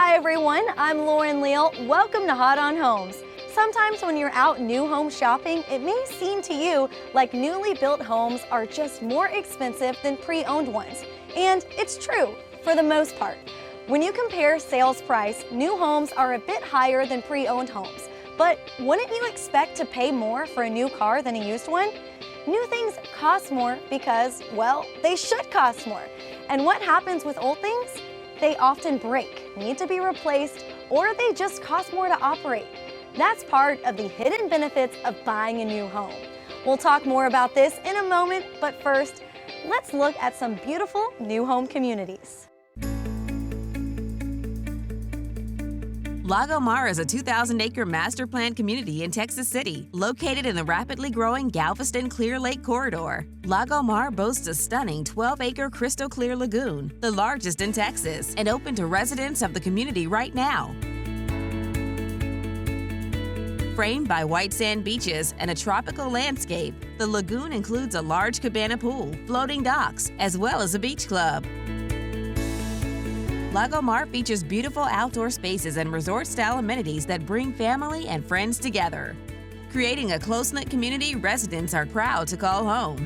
Hi everyone, I'm Lauren Leal. Welcome to Hot on Homes. Sometimes when you're out new home shopping, it may seem to you like newly built homes are just more expensive than pre-owned ones. And it's true, for the most part. When you compare sales price, new homes are a bit higher than pre-owned homes. But wouldn't you expect to pay more for a new car than a used one? New things cost more because, well, they should cost more. And what happens with old things? They often break, need to be replaced, or they just cost more to operate. That's part of the hidden benefits of buying a new home. We'll talk more about this in a moment, but first, let's look at some beautiful new home communities. Lago Mar is a 2,000-acre master planned community in Texas City, located in the rapidly growing Galveston-Clear Lake corridor. Lago Mar boasts a stunning 12-acre crystal clear lagoon, the largest in Texas, and open to residents of the community right now. Framed by white sand beaches and a tropical landscape, the lagoon includes a large cabana pool, floating docks, as well as a beach club. Lago Mar features beautiful outdoor spaces and resort-style amenities that bring family and friends together. Creating a close-knit community residents are proud to call home.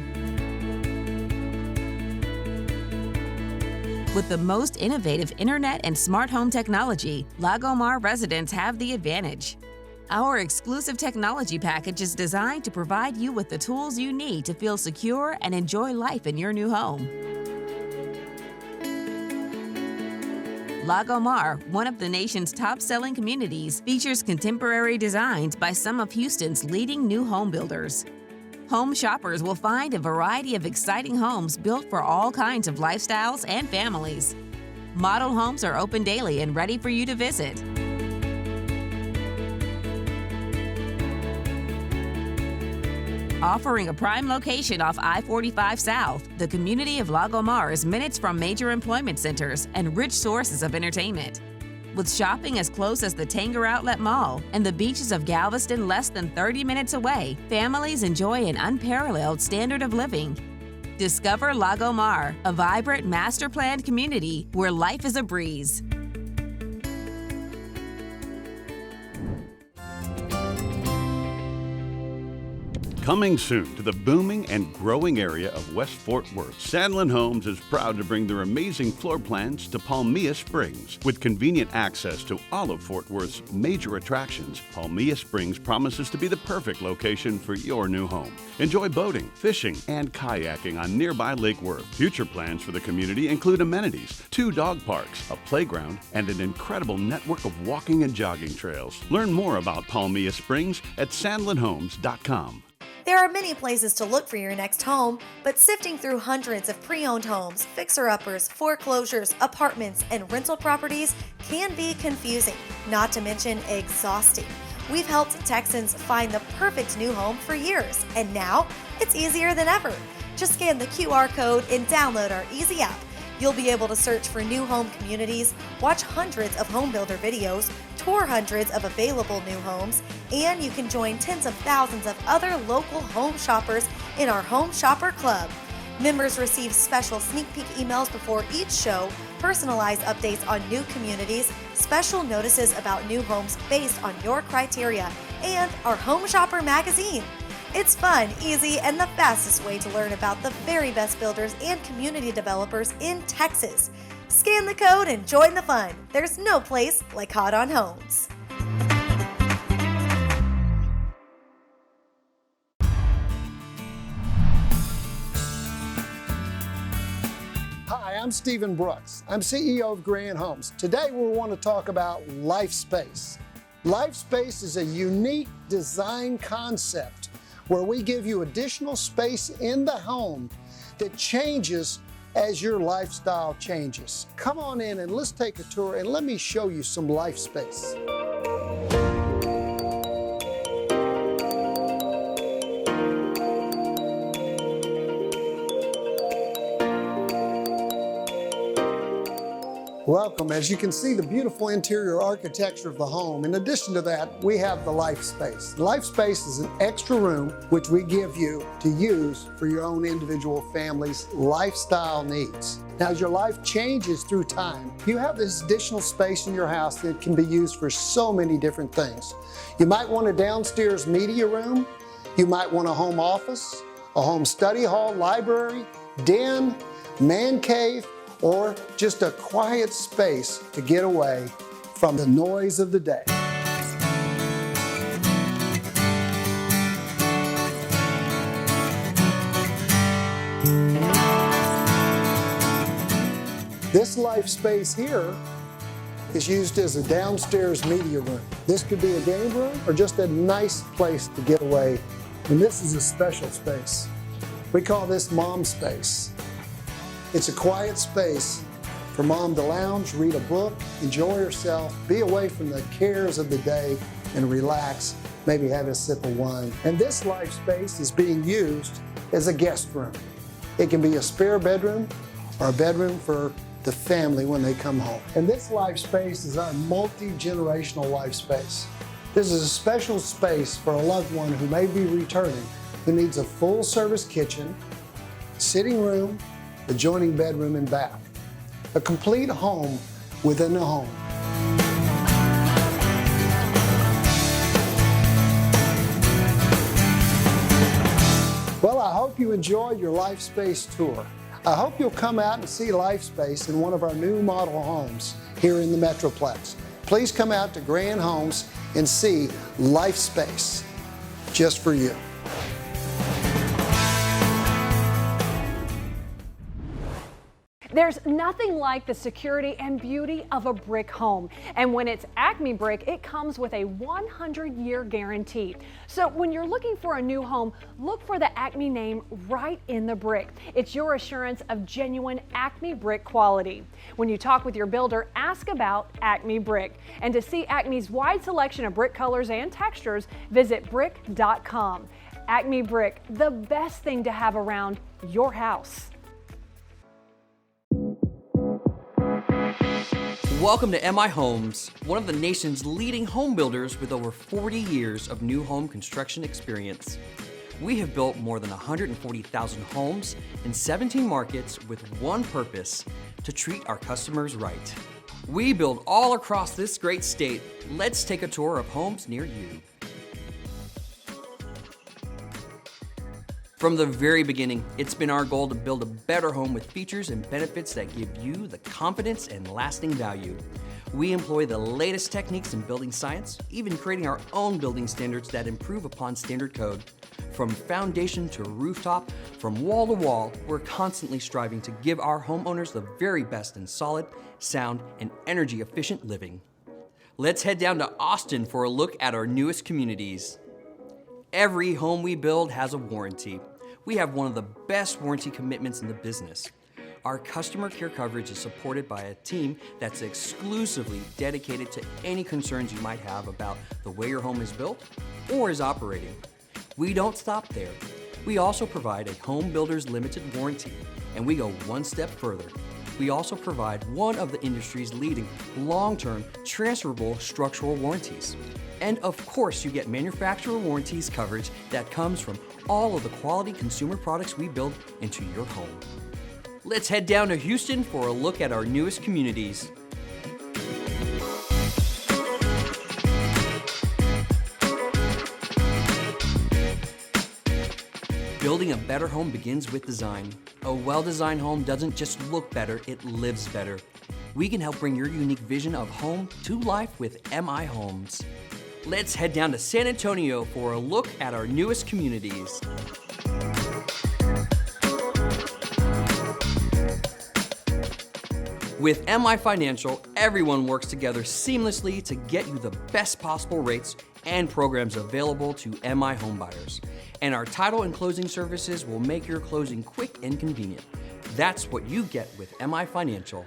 With the most innovative internet and smart home technology, Lago Mar residents have the advantage. Our exclusive technology package is designed to provide you with the tools you need to feel secure and enjoy life in your new home. Lago Mar, one of the nation's top-selling communities, features contemporary designs by some of Houston's leading new home builders. Home shoppers will find a variety of exciting homes built for all kinds of lifestyles and families. Model homes are open daily and ready for you to visit. Offering a prime location off I-45 South, the community of Lago Mar is minutes from major employment centers and rich sources of entertainment. With shopping as close as the Tanger Outlet Mall and the beaches of Galveston less than 30 minutes away, families enjoy an unparalleled standard of living. Discover Lago Mar, a vibrant, master-planned community where life is a breeze. Coming soon to the booming and growing area of West Fort Worth, Sandlin Homes is proud to bring their amazing floor plans to Palmilla Springs. With convenient access to all of Fort Worth's major attractions, Palmilla Springs promises to be the perfect location for your new home. Enjoy boating, fishing, and kayaking on nearby Lake Worth. Future plans for the community include amenities, 2 dog parks, a playground, and an incredible network of walking and jogging trails. Learn more about Palmilla Springs at sandlinhomes.com. There are many places to look for your next home, but sifting through hundreds of pre-owned homes, fixer-uppers, foreclosures, apartments, and rental properties can be confusing, not to mention exhausting. We've helped Texans find the perfect new home for years, and now it's easier than ever. Just scan the QR code and download our easy app. You'll be able to search for new home communities, watch hundreds of home builder videos, tour hundreds of available new homes, and you can join tens of thousands of other local home shoppers in our Home Shopper Club. Members receive special sneak peek emails before each show, personalized updates on new communities, special notices about new homes based on your criteria, and our Home Shopper magazine. It's fun, easy, and the fastest way to learn about the very best builders and community developers in Texas. Scan the code and join the fun. There's no place like Hot on Homes. Hi, I'm Stephen Brooks. I'm CEO of Grand Homes. Today we want to talk about Life Space. Life Space is a unique design concept where we give you additional space in the home that changes as your lifestyle changes. Come on in and let's take a tour and let me show you some Life Space. Welcome. As you can see, the beautiful interior architecture of the home. In addition to that, we have the life space. Life space is an extra room which we give you to use for your own individual family's lifestyle needs. Now, as your life changes through time, you have this additional space in your house that can be used for so many different things. You might want a downstairs media room. You might want a home office, a home study hall, library, den, man cave, or just a quiet space to get away from the noise of the day. This life space here is used as a downstairs media room. This could be a game room or just a nice place to get away. And this is a special space. We call this mom space. It's a quiet space for mom to lounge, read a book, enjoy herself, be away from the cares of the day, and relax, maybe have a sip of wine. And this life space is being used as a guest room. It can be a spare bedroom or a bedroom for the family when they come home. And this life space is our multi-generational life space. This is a special space for a loved one who may be returning, who needs a full-service kitchen, sitting room, adjoining bedroom and bath. A complete home within a home. Well, I hope you enjoyed your Life Space tour. I hope you'll come out and see Life Space in one of our new model homes here in the Metroplex. Please come out to Grand Homes and see Life Space just for you. There's nothing like the security and beauty of a brick home. And when it's ACME brick, it comes with a 100-year guarantee. So when you're looking for a new home, look for the ACME name right in the brick. It's your assurance of genuine ACME brick quality. When you talk with your builder, ask about ACME brick. And to see ACME's wide selection of brick colors and textures, visit brick.com. ACME brick, the best thing to have around your house. Welcome to MI Homes, one of the nation's leading home builders with over 40 years of new home construction experience. We have built more than 140,000 homes in 17 markets with one purpose: to treat our customers right. We build all across this great state. Let's take a tour of homes near you. From the very beginning, it's been our goal to build a better home with features and benefits that give you the confidence and lasting value. We employ the latest techniques in building science, even creating our own building standards that improve upon standard code. From foundation to rooftop, from wall to wall, we're constantly striving to give our homeowners the very best in solid, sound, and energy-efficient living. Let's head down to Austin for a look at our newest communities. Every home we build has a warranty. We have one of the best warranty commitments in the business. Our customer care coverage is supported by a team that's exclusively dedicated to any concerns you might have about the way your home is built or is operating. We don't stop there. We also provide a home builder's limited warranty, and we go one step further. We also provide one of the industry's leading long-term transferable structural warranties. And of course, you get manufacturer warranties coverage that comes from all of the quality consumer products we build into your home. Let's head down to Houston for a look at our newest communities. Building a better home begins with design. A well-designed home doesn't just look better, it lives better. We can help bring your unique vision of home to life with MI Homes. Let's head down to San Antonio for a look at our newest communities. With MI Financial, everyone works together seamlessly to get you the best possible rates and programs available to MI homebuyers. And our title and closing services will make your closing quick and convenient. That's what you get with MI Financial.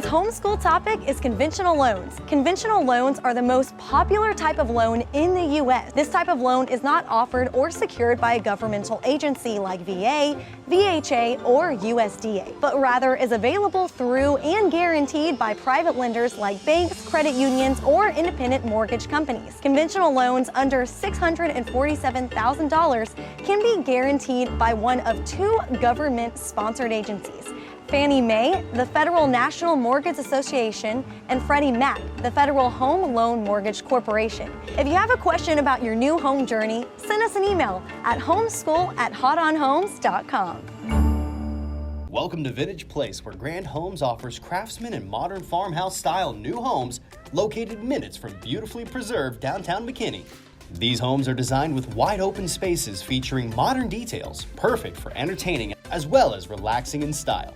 homeschool topic is conventional loans. Conventional loans are the most popular type of loan in the U.S. This type of loan is not offered or secured by a governmental agency like VA, VHA, or USDA, but rather is available through and guaranteed by private lenders like banks, credit unions, or independent mortgage companies. Conventional loans under $647,000 can be guaranteed by one of two government-sponsored agencies: Fannie Mae, the Federal National Mortgage Association, and Freddie Mac, the Federal Home Loan Mortgage Corporation. If you have a question about your new home journey, send us an email at homeschool@hotonhomes.com. Welcome to Vintage Place, where Grand Homes offers craftsman and modern farmhouse-style new homes located minutes from beautifully preserved downtown McKinney. These homes are designed with wide open spaces featuring modern details, perfect for entertaining as well as relaxing in style.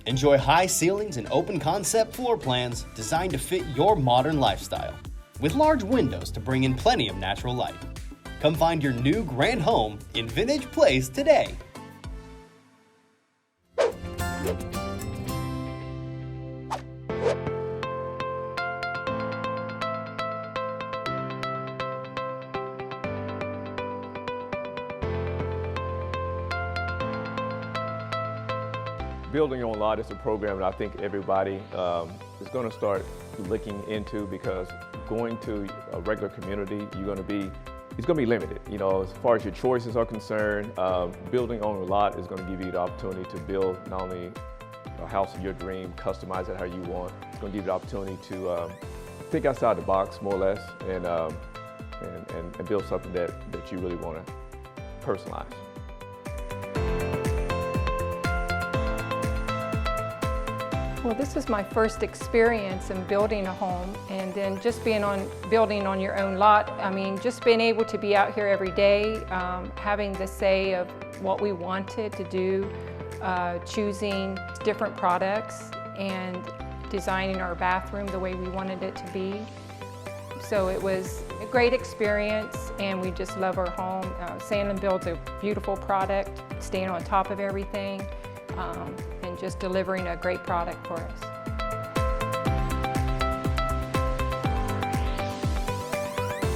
Enjoy high ceilings and open concept floor plans designed to fit your modern lifestyle, with large windows to bring in plenty of natural light. Come find your new grand home in Vintage Place today. Building on lot is a program that I think everybody is going to start looking into, because going to a regular community, it's going to be limited. You know, as far as your choices are concerned, building on a lot is going to give you the opportunity to build not only a house of your dream, customize it how you want. It's going to give you the opportunity to think outside the box, more or less, and build something that you really want to personalize. Well, this is my first experience in building a home, and then just building on your own lot. I mean, just being able to be out here every day, having the say of what we wanted to do, choosing different products and designing our bathroom the way we wanted it to be. So it was a great experience, and we just love our home. Sandlin builds a beautiful product, staying on top of everything. And just delivering a great product for us.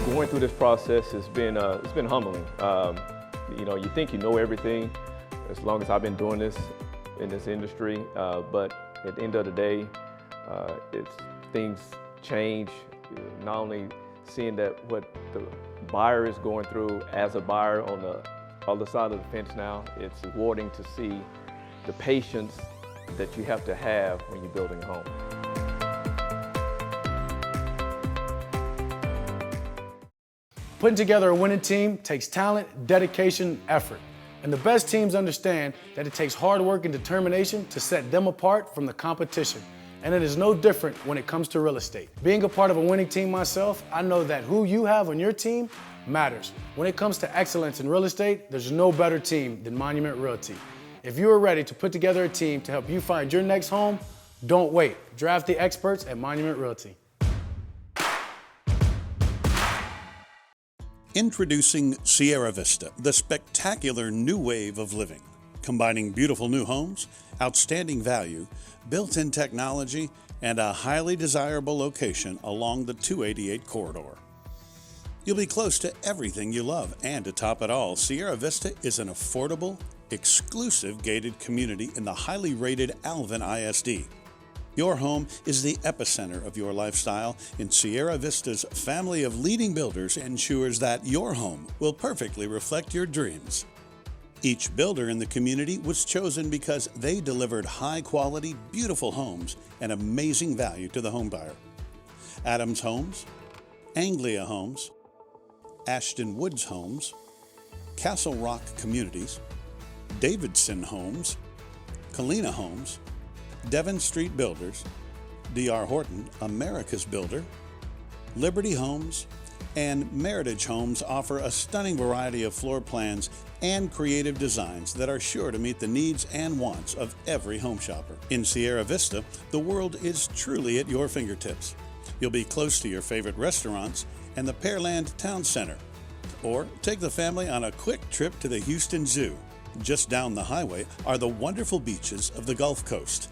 Going through this process has been humbling. You know, you think you know everything as long as I've been doing this in this industry, but at the end of the day, things change. Not only seeing that what the buyer is going through as a buyer on the other side of the fence now, it's rewarding to see the patience that you have to have when you're building a home. Putting together a winning team takes talent, dedication, effort. And the best teams understand that it takes hard work and determination to set them apart from the competition. And it is no different when it comes to real estate. Being a part of a winning team myself, I know that who you have on your team matters. When it comes to excellence in real estate, there's no better team than Monument Realty. If you are ready to put together a team to help you find your next home, don't wait. Draft the experts at Monument Realty. Introducing Sierra Vista, the spectacular new wave of living, combining beautiful new homes, outstanding value, built-in technology, and a highly desirable location along the 288 corridor. You'll be close to everything you love, and to top it all, Sierra Vista is an affordable, exclusive gated community in the highly rated Alvin ISD. Your home is the epicenter of your lifestyle, and Sierra Vista's family of leading builders ensures that your home will perfectly reflect your dreams. Each builder in the community was chosen because they delivered high-quality, beautiful homes and amazing value to the homebuyer. Adams Homes, Anglia Homes, Ashton Woods Homes, Castle Rock Communities, Davidson Homes, Kalina Homes, Devon Street Builders, D.R. Horton, America's Builder, Liberty Homes, and Meritage Homes offer a stunning variety of floor plans and creative designs that are sure to meet the needs and wants of every home shopper. In Sierra Vista, the world is truly at your fingertips. You'll be close to your favorite restaurants and the Pearland Town Center. Or take the family on a quick trip to the Houston Zoo. Just down the highway are the wonderful beaches of the Gulf Coast.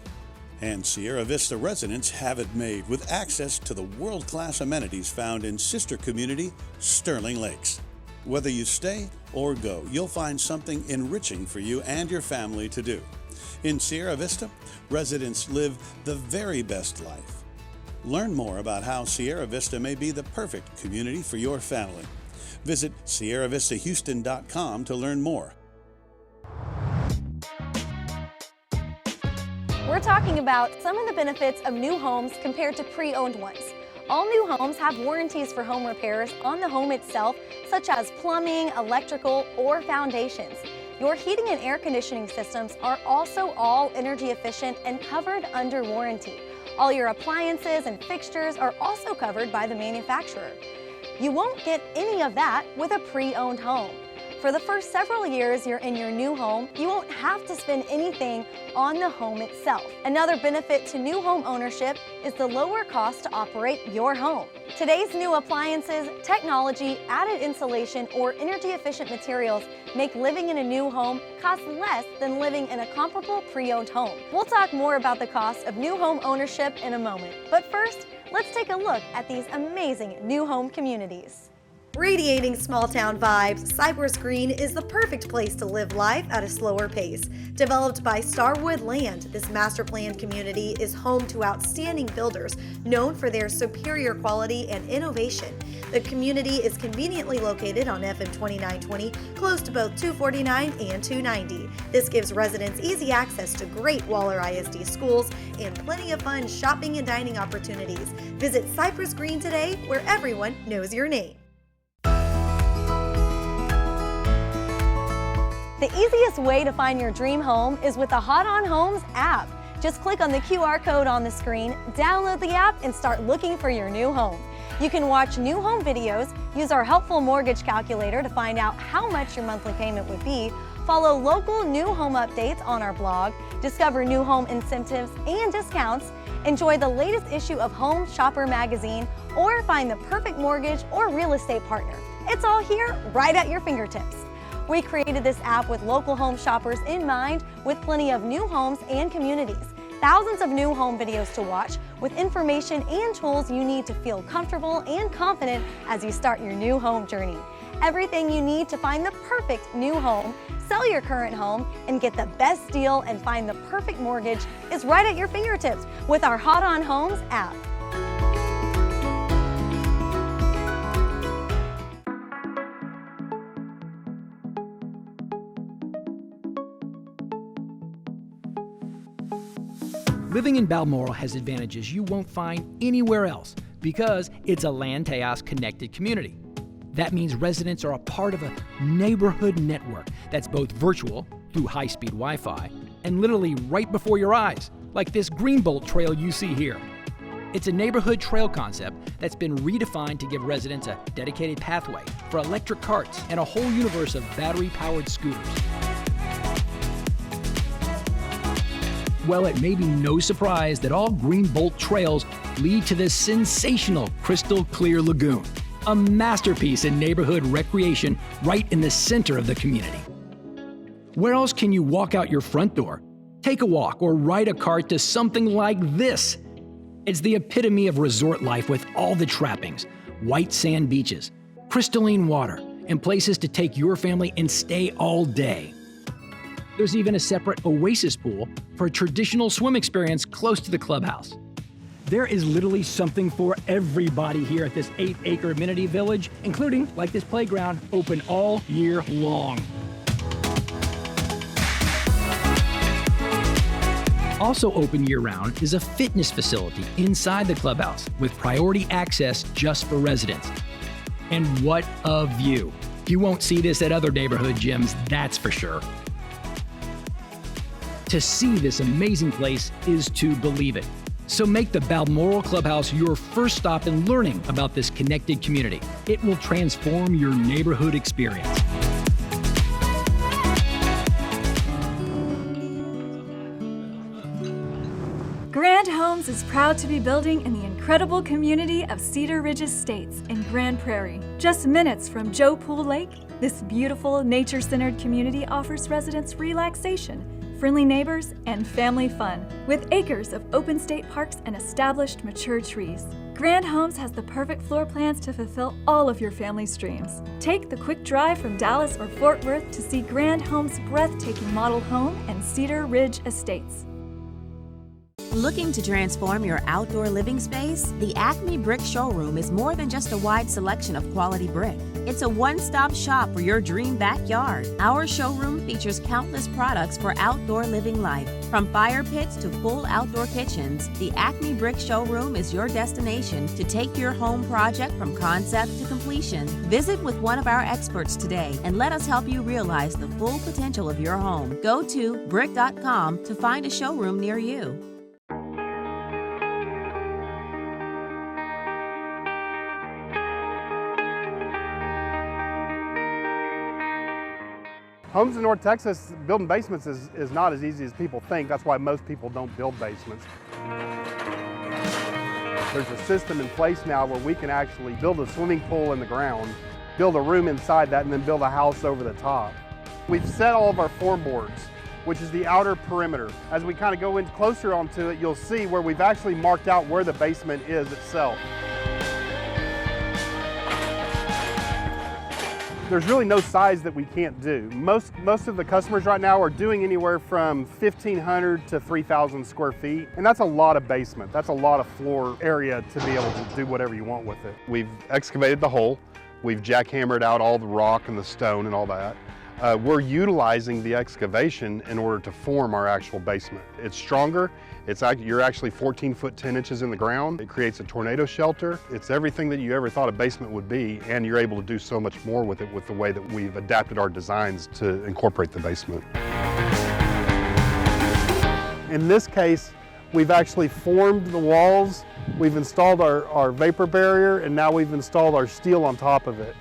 And Sierra Vista residents have it made with access to the world-class amenities found in sister community Sterling Lakes. Whether you stay or go, you'll find something enriching for you and your family to do. In Sierra Vista, residents live the very best life. Learn more about how Sierra Vista may be the perfect community for your family. Visit SierraVistaHouston.com to learn more. We're talking about some of the benefits of new homes compared to pre-owned ones. All new homes have warranties for home repairs on the home itself, such as plumbing, electrical, or foundations. Your heating and air conditioning systems are also all energy efficient and covered under warranty. All your appliances and fixtures are also covered by the manufacturer. You won't get any of that with a pre-owned home. For the first several years you're in your new home, you won't have to spend anything on the home itself. Another benefit to new home ownership is the lower cost to operate your home. Today's new appliances, technology, added insulation, or energy efficient materials make living in a new home cost less than living in a comparable pre-owned home. We'll talk more about the cost of new home ownership in a moment. But first, let's take a look at these amazing new home communities. Radiating small-town vibes, Cypress Green is the perfect place to live life at a slower pace. Developed by Starwood Land, this master-planned community is home to outstanding builders known for their superior quality and innovation. The community is conveniently located on FM 2920, close to both 249 and 290. This gives residents easy access to great Waller ISD schools and plenty of fun shopping and dining opportunities. Visit Cypress Green today, where everyone knows your name. The easiest way to find your dream home is with the Hot on Homes app. Just click on the QR code on the screen, download the app, and start looking for your new home. You can watch new home videos, use our helpful mortgage calculator to find out how much your monthly payment would be, follow local new home updates on our blog, discover new home incentives and discounts, enjoy the latest issue of Home Shopper magazine, or find the perfect mortgage or real estate partner. It's all here right at your fingertips. We created this app with local home shoppers in mind, with plenty of new homes and communities. Thousands of new home videos to watch, with information and tools you need to feel comfortable and confident as you start your new home journey. Everything you need to find the perfect new home, sell your current home, and get the best deal and find the perfect mortgage is right at your fingertips with our Hot on Homes app. Living in Balmoral has advantages you won't find anywhere else because it's a Land Tejas connected community. That means residents are a part of a neighborhood network that's both virtual through high-speed Wi-Fi and literally right before your eyes, like this Greenbolt trail you see here. It's a neighborhood trail concept that's been redefined to give residents a dedicated pathway for electric carts and a whole universe of battery-powered scooters. Well, it may be no surprise that all Greenbolt trails lead to this sensational crystal clear lagoon, a masterpiece in neighborhood recreation right in the center of the community. Where else can you walk out your front door, take a walk, or ride a cart to something like this? It's the epitome of resort life with all the trappings: white sand beaches, crystalline water, and places to take your family and stay all day. There's even a separate oasis pool for a traditional swim experience close to the clubhouse. There is literally something for everybody here at this 8-acre amenity village, including, like this playground, open all year long. Also open year-round is a fitness facility inside the clubhouse with priority access just for residents. And what a view! You won't see this at other neighborhood gyms, that's for sure. To see this amazing place is to believe it. So make the Balmoral Clubhouse your first stop in learning about this connected community. It will transform your neighborhood experience. Grand Homes is proud to be building in the incredible community of Cedar Ridge Estates in Grand Prairie. Just minutes from Joe Pool Lake, this beautiful nature-centered community offers residents relaxation, friendly neighbors, and family fun. With acres of open state parks and established mature trees, Grand Homes has the perfect floor plans to fulfill all of your family's dreams. Take the quick drive from Dallas or Fort Worth to see Grand Homes' breathtaking model home and Cedar Ridge Estates. Looking to transform your outdoor living space? The ACME Brick Showroom is more than just a wide selection of quality brick. It's a one-stop shop for your dream backyard. Our showroom features countless products for outdoor living life. From fire pits to full outdoor kitchens, the ACME Brick Showroom is your destination to take your home project from concept to completion. Visit with one of our experts today and let us help you realize the full potential of your home. Go to brick.com to find a showroom near you. Homes in North Texas, building basements is not as easy as people think. That's why most people don't build basements. There's a system in place now where we can actually build a swimming pool in the ground, build a room inside that, and then build a house over the top. We've set all of our form boards, which is the outer perimeter. As we kind of go in closer onto it, you'll see where we've actually marked out where the basement is itself. There's really no size that we can't do. Most of the customers right now are doing anywhere from 1,500 to 3,000 square feet, and that's a lot of basement. That's a lot of floor area to be able to do whatever you want with it. We've excavated the hole. We've jackhammered out all the rock and the stone and all that. We're utilizing the excavation in order to form our actual basement. It's stronger. You're actually 14 foot 10 inches in the ground. It creates a tornado shelter. It's everything that you ever thought a basement would be, and you're able to do so much more with it with the way that we've adapted our designs to incorporate the basement. In this case, we've actually formed the walls. We've installed our vapor barrier, and now we've installed our steel on top of it.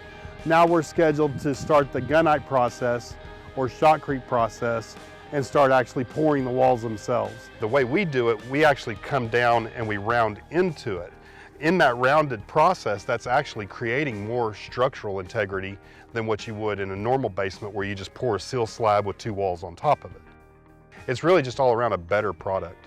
Now we're scheduled to start the gunite process or shotcrete process and start actually pouring the walls themselves. The way we do it, we actually come down and we round into it. In that rounded process, that's actually creating more structural integrity than what you would in a normal basement where you just pour a seal slab with two walls on top of it. It's really just all around a better product.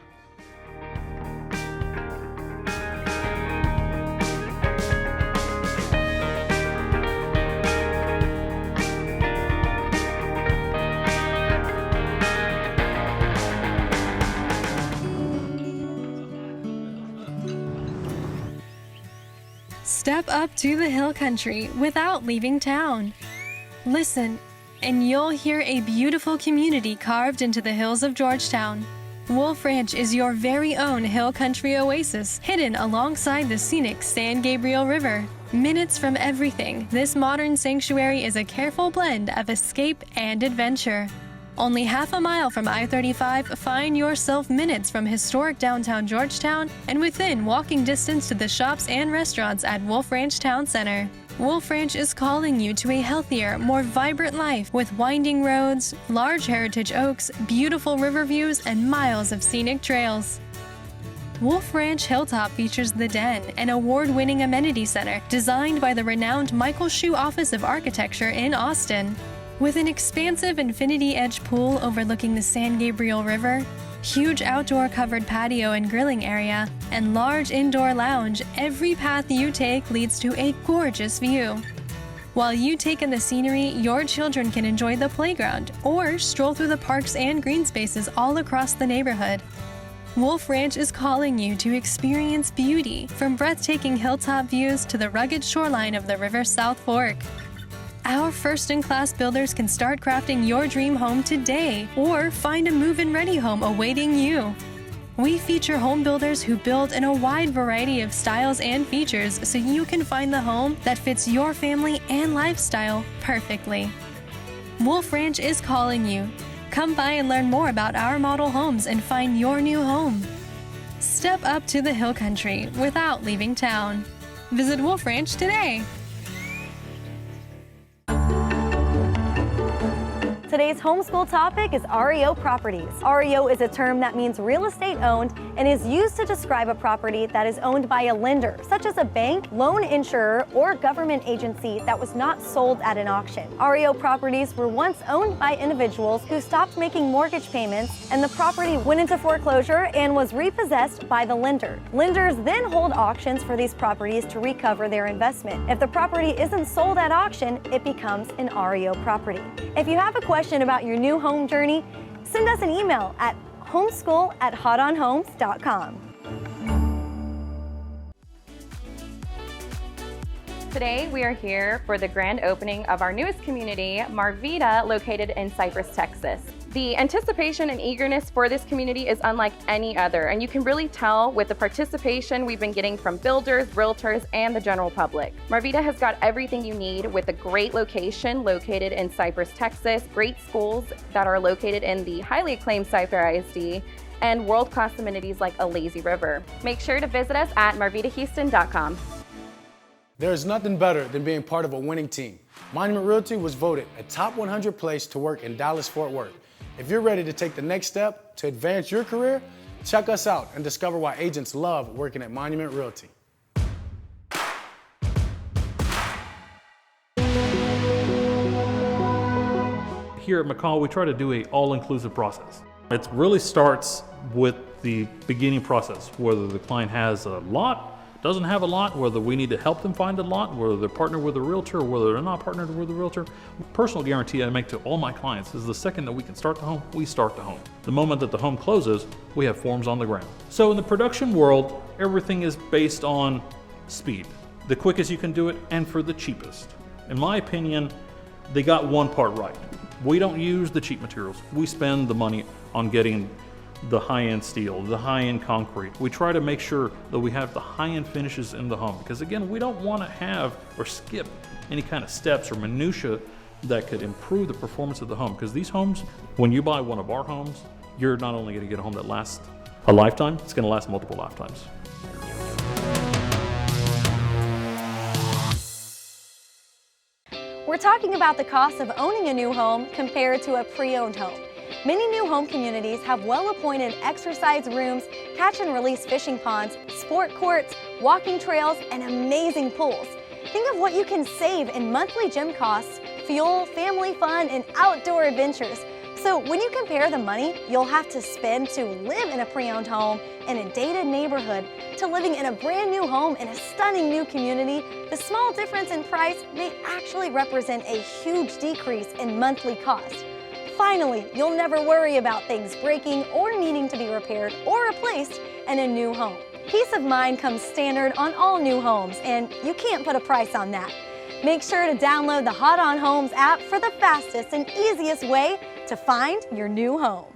Step up to the hill country without leaving town. Listen, and you'll hear a beautiful community carved into the hills of Georgetown. Wolf Ranch is your very own hill country oasis, hidden alongside the scenic San Gabriel River. Minutes from everything, this modern sanctuary is a careful blend of escape and adventure. Only half a mile from I-35, find yourself minutes from historic downtown Georgetown and within walking distance to the shops and restaurants at Wolf Ranch Town Center. Wolf Ranch is calling you to a healthier, more vibrant life with winding roads, large heritage oaks, beautiful river views, and miles of scenic trails. Wolf Ranch Hilltop features The Den, an award-winning amenity center designed by the renowned Michael Shue Office of Architecture in Austin. With an expansive infinity-edge pool overlooking the San Gabriel River, huge outdoor covered patio and grilling area, and large indoor lounge, every path you take leads to a gorgeous view. While you take in the scenery, your children can enjoy the playground or stroll through the parks and green spaces all across the neighborhood. Wolf Ranch is calling you to experience beauty, from breathtaking hilltop views to the rugged shoreline of the river's South Fork. Our first-in-class builders can start crafting your dream home today or find a move-in ready home awaiting you. We feature home builders who build in a wide variety of styles and features so you can find the home that fits your family and lifestyle perfectly. Wolf Ranch is calling you. Come by and learn more about our model homes and find your new home. Step up to the hill country without leaving town. Visit Wolf Ranch today. Today's homeschool topic is REO properties. REO is a term that means real estate owned and is used to describe a property that is owned by a lender, such as a bank, loan insurer, or government agency that was not sold at an auction. REO properties were once owned by individuals who stopped making mortgage payments, and the property went into foreclosure and was repossessed by the lender. Lenders then hold auctions for these properties to recover their investment. If the property isn't sold at auction, it becomes an REO property. If you have a question about your new home journey, send us an email at homeschool@hotonhomes.com. Today we are here for the grand opening of our newest community, Marvida, located in Cypress, Texas. The anticipation and eagerness for this community is unlike any other, and you can really tell with the participation we've been getting from builders, realtors, and the general public. Marvida has got everything you need with a great location located in Cypress, Texas, great schools that are located in the highly acclaimed Cypress ISD, and world-class amenities like a lazy river. Make sure to visit us at marvidahouston.com. There is nothing better than being part of a winning team. Monument Realty was voted a top 100 place to work in Dallas-Fort Worth. If you're ready to take the next step to advance your career, check us out and discover why agents love working at Monument Realty. Here at Macaw, we try to do an all-inclusive process. It really starts with the beginning process, whether the client has a lot, doesn't have a lot, whether we need to help them find a lot, whether they're partnered with a realtor, or whether they're not partnered with a realtor. Personal guarantee I make to all my clients is the second that we can start the home, we start the home. The moment that the home closes, we have forms on the ground. So in the production world, everything is based on speed. The quickest you can do it and for the cheapest. In my opinion, they got one part right. We don't use the cheap materials. We spend the money on getting the high-end steel, the high-end concrete. We try to make sure that we have the high-end finishes in the home, because again, we don't want to have or skip any kind of steps or minutia that could improve the performance of the home. Because these homes, when you buy one of our homes, you're not only going to get a home that lasts a lifetime, it's going to last multiple lifetimes. We're talking about the cost of owning a new home compared to a pre-owned home. Many new home communities have well-appointed exercise rooms, catch and release fishing ponds, sport courts, walking trails, and amazing pools. Think of what you can save in monthly gym costs, fuel, family fun, and outdoor adventures. So when you compare the money you'll have to spend to live in a pre-owned home in a dated neighborhood to living in a brand new home in a stunning new community, the small difference in price may actually represent a huge decrease in monthly cost. Finally, you'll never worry about things breaking or needing to be repaired or replaced in a new home. Peace of mind comes standard on all new homes, and you can't put a price on that. Make sure to download the Hot On Homes app for the fastest and easiest way to find your new home.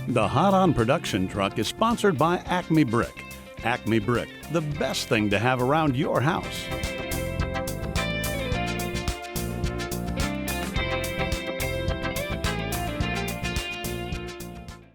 The Hot On production truck is sponsored by ACME Brick. ACME Brick, the best thing to have around your house.